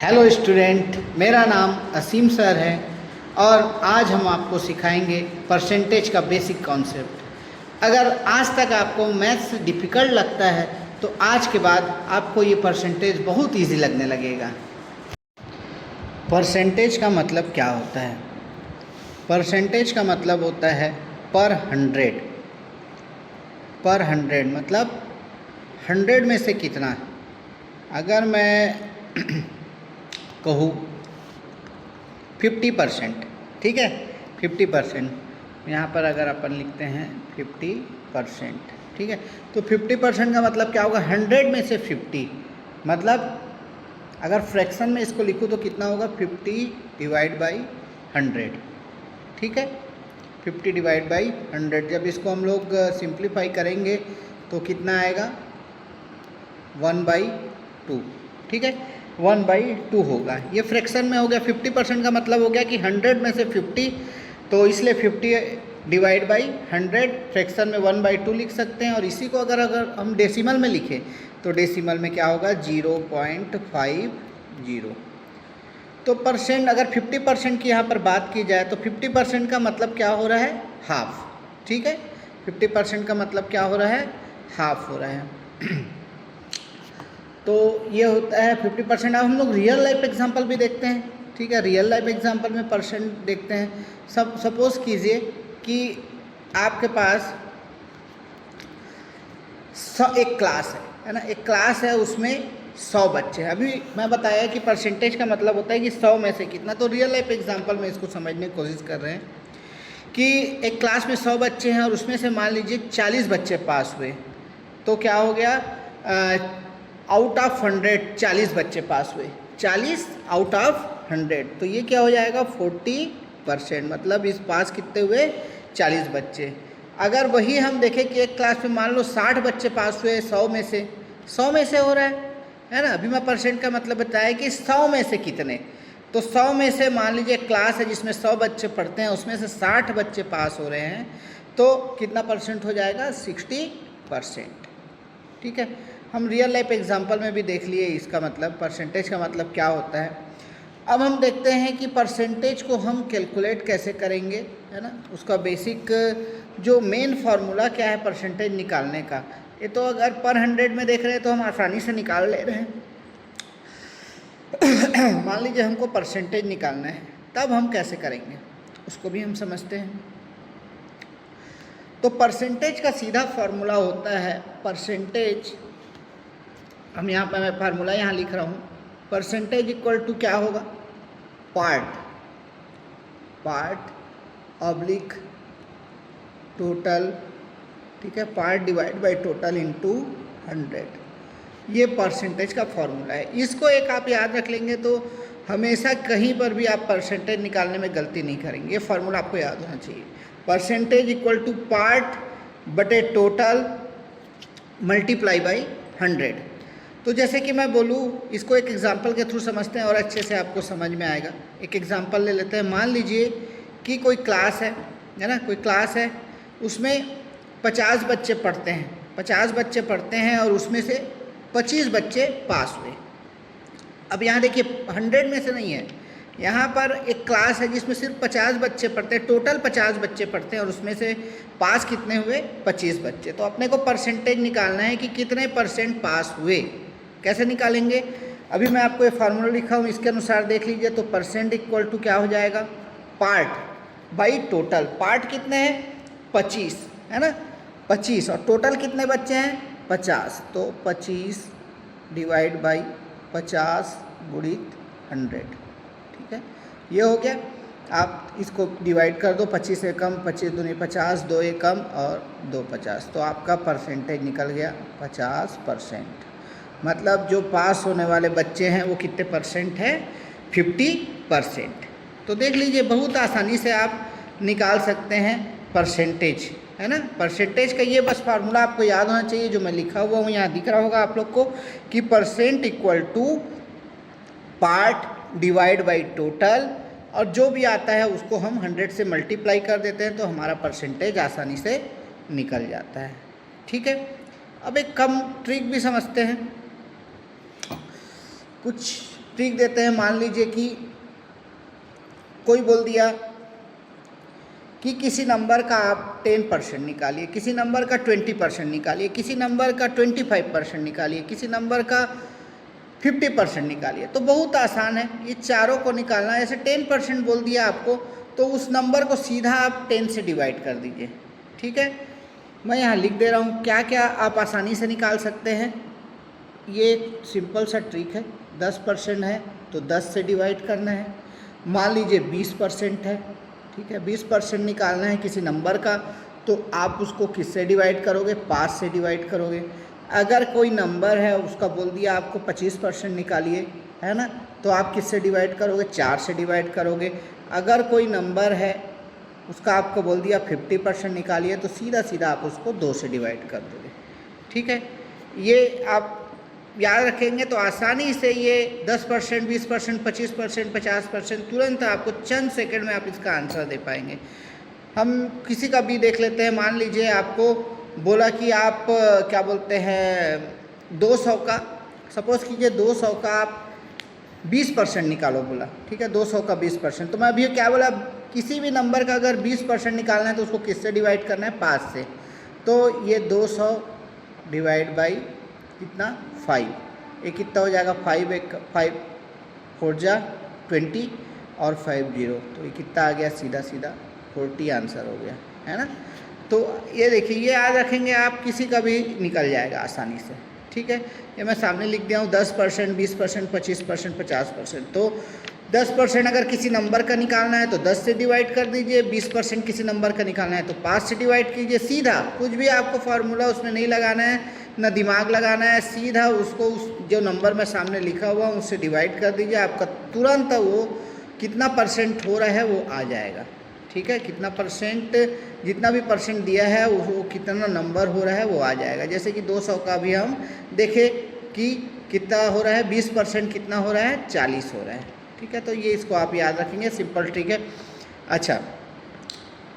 Hello student, मेरा नाम असीम sir है और आज हम आपको सिखाएंगे परसेंटेज का बेसिक कॉन्सेप्ट। अगर आज तक आपको मैथ्स डिफ़िकल्ट लगता है तो आज के बाद आपको ये परसेंटेज बहुत इजी लगने लगेगा। परसेंटेज का मतलब क्या होता है? परसेंटेज का मतलब होता है पर हंड्रेड। पर हंड्रेड मतलब 100 में से कितना। अगर मैं कहूँ 50%, ठीक है, 50%। यहाँ पर अगर अपन लिखते हैं 50%, ठीक है, तो 50% का मतलब क्या होगा? 100 में से 50, मतलब अगर फ्रैक्शन में इसको लिखूँ तो कितना होगा? 50 डिवाइड बाई 100, ठीक है, 50 डिवाइड बाई 100। जब इसको हम लोग सिंप्लीफाई करेंगे तो कितना आएगा? 1/2, ठीक है, 1/2 होगा। ये फ्रैक्शन में हो गया। 50% का मतलब हो गया कि 100 में से 50, तो इसलिए 50 डिवाइड बाई 100 फ्रैक्शन में 1/2 लिख सकते हैं। और इसी को अगर हम डेसिमल में लिखें तो डेसिमल में क्या होगा? 0.50। तो परसेंट, अगर 50% की यहाँ पर बात की जाए तो 50% का मतलब क्या हो रहा है? हाफ, ठीक है, 50% का मतलब क्या हो रहा है? हाफ हो रहा है। तो ये होता है 50%। अब हम लोग रियल लाइफ एग्जांपल भी देखते हैं, ठीक है, रियल लाइफ एग्जांपल में परसेंट देखते हैं। सपोज कीजिए कि आपके पास एक क्लास है ना, एक क्लास है, उसमें 100 बच्चे हैं। अभी मैं बताया कि परसेंटेज का मतलब होता है कि 100 में से कितना। तो रियल लाइफ एग्जांपल में इसको समझने की कोशिश कर रहे हैं कि एक क्लास में 100 बच्चे हैं और उसमें से मान लीजिए 40 बच्चे पास हुए, तो क्या हो गया? आउट ऑफ 100 40 बच्चे पास हुए, 40 आउट ऑफ 100, तो ये क्या हो जाएगा? 40%। मतलब इस पास कितने हुए? 40 बच्चे। अगर वही हम देखें कि एक क्लास में मान लो 60 बच्चे पास हुए 100 में से, 100 में से हो रहा है ना। अभी मैं परसेंट का मतलब बताया कि 100 में से कितने, तो 100 में से मान लीजिए क्लास है जिसमें 100 बच्चे पढ़ते हैं, उसमें से 60 बच्चे पास हो रहे हैं, तो कितना परसेंट हो जाएगा? 60%, ठीक है। हम रियल लाइफ एग्जांपल में भी देख लिए इसका मतलब, परसेंटेज का मतलब क्या होता है। अब हम देखते हैं कि परसेंटेज को हम कैलकुलेट कैसे करेंगे, है ना। उसका बेसिक जो मेन फार्मूला क्या है परसेंटेज निकालने का, ये तो अगर पर 100 में देख रहे हैं तो हम आसानी से निकाल ले रहे हैं। मान लीजिए हमको परसेंटेज निकालना है, तब हम कैसे करेंगे उसको भी हम समझते हैं। तो परसेंटेज का सीधा फार्मूला होता है परसेंटेज, हम यहाँ पर मैं फार्मूला यहाँ लिख रहा हूँ, परसेंटेज इक्वल टू क्या होगा? पार्ट ऑब्लिक टोटल, ठीक है, part divide by total into 100। ये परसेंटेज का फॉर्मूला है। इसको एक आप याद रख लेंगे तो हमेशा कहीं पर भी आप परसेंटेज निकालने में गलती नहीं करेंगे। ये फार्मूला आपको याद होना चाहिए। परसेंटेज इक्वल टू पार्ट बटे टोटल मल्टीप्लाई बाई 100। तो जैसे कि मैं बोलूँ, इसको एक एग्जांपल के थ्रू समझते हैं और अच्छे से आपको समझ में आएगा। एक एग्जांपल ले लेते हैं। मान लीजिए कि कोई क्लास है ना, कोई क्लास है, उसमें 50 बच्चे पढ़ते हैं, 50 बच्चे पढ़ते हैं और उसमें से 25 बच्चे पास हुए। अब यहाँ देखिए 100 में से नहीं है, यहाँ पर एक क्लास है जिसमें सिर्फ 50 बच्चे पढ़ते हैं, टोटल 50 बच्चे पढ़ते हैं और उसमें से पास कितने हुए? 25 बच्चे। तो अपने को परसेंटेज निकालना है कि कितने परसेंट पास हुए। कैसे निकालेंगे? अभी मैं आपको ये फार्मूला लिखा हूँ, इसके अनुसार देख लीजिए। तो परसेंट इक्वल टू क्या हो जाएगा? Part by total. पार्ट कितने हैं? 25, है ना, 25, और टोटल कितने बच्चे हैं? 50। तो 25 डिवाइड बाई 50 गुणित 100, ठीक है, ये हो गया। आप इसको डिवाइड कर दो, 25 से कम, 25 दूनी 50, 2 कम और 2 50, तो आपका परसेंटेज निकल गया 50%। मतलब जो पास होने वाले बच्चे हैं वो कितने परसेंट हैं? 50%। तो देख लीजिए, बहुत आसानी से आप निकाल सकते हैं परसेंटेज, है ना। परसेंटेज का ये बस फार्मूला आपको याद होना चाहिए, जो मैं लिखा हुआ हूँ यहाँ दिख रहा होगा आप लोग को, कि percent equal to part divide by total, और जो भी आता है उसको हम 100 से मल्टीप्लाई कर देते हैं तो हमारा परसेंटेज आसानी से निकल जाता है, ठीक है। अब एक कम ट्रिक भी समझते हैं। कुछ ट्रिक देते हैं। मान लीजिए कि कोई बोल दिया कि किसी नंबर का आप 10% निकालिए, किसी नंबर का 20% निकालिए, किसी नंबर का 25% निकालिए, किसी नंबर का 50% निकालिए। तो बहुत आसान है, ये चारों को निकालना है। ऐसे 10% बोल दिया आपको, तो उस नंबर को सीधा आप 10 से डिवाइड कर दीजिए। ठीक है, मैं यहाँ लिख दे रहा हूँ क्या क्या आप आसानी से निकाल सकते हैं। ये सिंपल सा ट्रिक है। 10% है तो 10 से डिवाइड करना है। मान लीजिए 20% है, ठीक है, 20% निकालना है किसी नंबर का, तो आप उसको किससे डिवाइड करोगे? 5 से डिवाइड करोगे। अगर कोई नंबर है उसका बोल दिया आपको 25% निकालिए, है ना, तो आप किससे डिवाइड करोगे? 4 से डिवाइड करोगे। अगर कोई नंबर है उसका आपको बोल दिया 50% निकालिए, तो सीधा सीधा आप उसको 2 से डिवाइड कर दोगे। ठीक है, ये आप याद रखेंगे तो आसानी से ये 10%, 20%, 25%, 50% तुरंत आपको चंद सेकंड में आप इसका आंसर दे पाएंगे। हम किसी का भी देख लेते हैं। मान लीजिए आपको बोला कि आप क्या बोलते हैं 200 का, सपोज़ कीजिए 200 का आप 20% निकालो बोला, ठीक है, 200 का 20%। तो मैं अभी क्या बोला, किसी भी नंबर का अगर 20% निकालना है तो उसको किससे डिवाइड करना है? 5 से। तो ये 200 डिवाइड बाई कितना? 5। ये कितना हो जाएगा? 5 4 जा 20 और 5 0, तो ये कितना आ गया? सीधा सीधा 40 आंसर हो गया, है ना। तो ये देखिए, ये याद रखेंगे आप, किसी का भी निकल जाएगा आसानी से। ठीक है, ये मैं सामने लिख दिया हूँ। 10%, 20%, 25%, 50%। तो 10% अगर किसी नंबर का निकालना है तो 10 से डिवाइड कर दीजिए। 20% किसी नंबर का निकालना है तो 5 से डिवाइड कीजिए। सीधा, कुछ भी आपको फार्मूला उसमें नहीं लगाना है, ना दिमाग लगाना है, सीधा उसको जो नंबर में सामने लिखा हुआ उससे डिवाइड कर दीजिए। आपका तुरंत वो कितना परसेंट हो रहा है वो आ जाएगा। ठीक है, कितना परसेंट, जितना भी परसेंट दिया है वो कितना नंबर हो रहा है वो आ जाएगा। जैसे कि 200 का भी हम देखें कि कितना हो रहा है, 20% कितना हो रहा है? 40 हो रहा है। ठीक है, तो ये इसको आप याद रखेंगे, सिंपल ट्रिक है। अच्छा,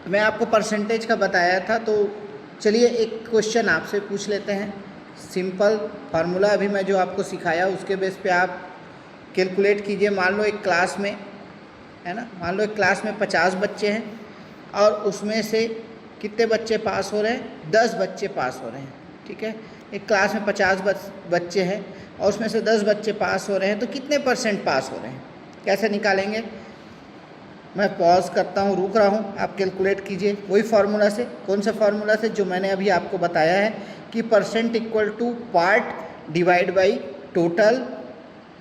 मैं आपको परसेंटेज का बताया था, तो चलिए एक क्वेश्चन आपसे पूछ लेते हैं। सिंपल फार्मूला अभी मैं जो आपको सिखाया उसके बेस पे आप कैलकुलेट कीजिए। मान लो एक क्लास में, है ना, मान लो एक क्लास में 50 बच्चे हैं और उसमें से कितने बच्चे पास हो रहे हैं? 10 बच्चे पास हो रहे हैं। ठीक है, एक क्लास में 50 बच्चे हैं और उसमें से 10 बच्चे पास हो रहे हैं, तो कितने परसेंट पास हो रहे हैं? कैसे निकालेंगे? मैं पॉज करता हूँ, रुक रहा हूँ, आप कैलकुलेट कीजिए वही फार्मूला से। कौन सा फार्मूला से? जो मैंने अभी आपको बताया है कि percent equal to part divide by total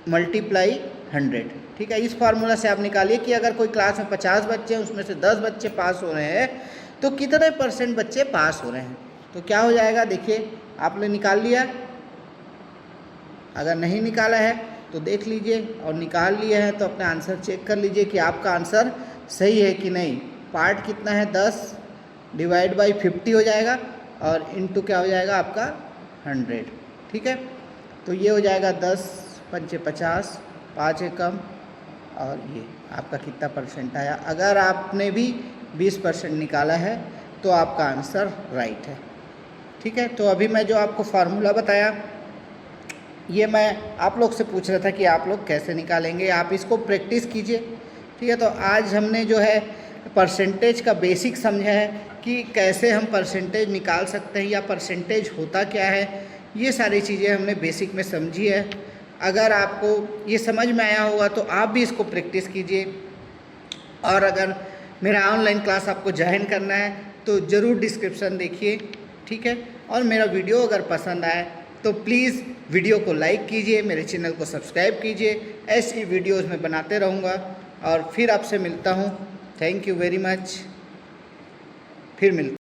multiply 100। ठीक है, इस फार्मूला से आप निकालिए कि अगर कोई क्लास में 50 बच्चे हैं उसमें से 10 बच्चे पास हो रहे हैं तो कितने परसेंट बच्चे पास हो रहे हैं। तो क्या हो जाएगा? देखिए, आपने निकाल लिया। अगर नहीं निकाला है तो देख लीजिए, और निकाल लिए हैं तो अपना आंसर चेक कर लीजिए कि आपका आंसर सही है कि नहीं। पार्ट कितना है? 10 डिवाइड बाई 50 हो जाएगा और इनटू क्या हो जाएगा आपका? 100। ठीक है, तो ये हो जाएगा 10 पंचे 50, 5 एकम, और ये आपका कितना परसेंट आया। अगर आपने भी 20% निकाला है तो आपका आंसर राइट है। ठीक है, तो अभी मैं जो आपको फार्मूला बताया ये मैं आप लोग से पूछ रहा था कि आप लोग कैसे निकालेंगे, आप इसको प्रैक्टिस कीजिए। ठीक है, तो आज हमने जो है परसेंटेज का बेसिक समझा है कि कैसे हम परसेंटेज निकाल सकते हैं या परसेंटेज होता क्या है, ये सारी चीज़ें हमने बेसिक में समझी है। अगर आपको ये समझ में आया होगा तो आप भी इसको प्रैक्टिस कीजिए। और अगर मेरा ऑनलाइन क्लास आपको ज्वाइन करना है तो ज़रूर डिस्क्रिप्शन देखिए। ठीक है, और मेरा वीडियो अगर पसंद आए तो प्लीज़ वीडियो को लाइक कीजिए, मेरे चैनल को सब्सक्राइब कीजिए। ऐसी वीडियोस मैं बनाते रहूँगा और फिर आपसे मिलता हूँ। थैंक यू वेरी मच, फिर मिलते हैं।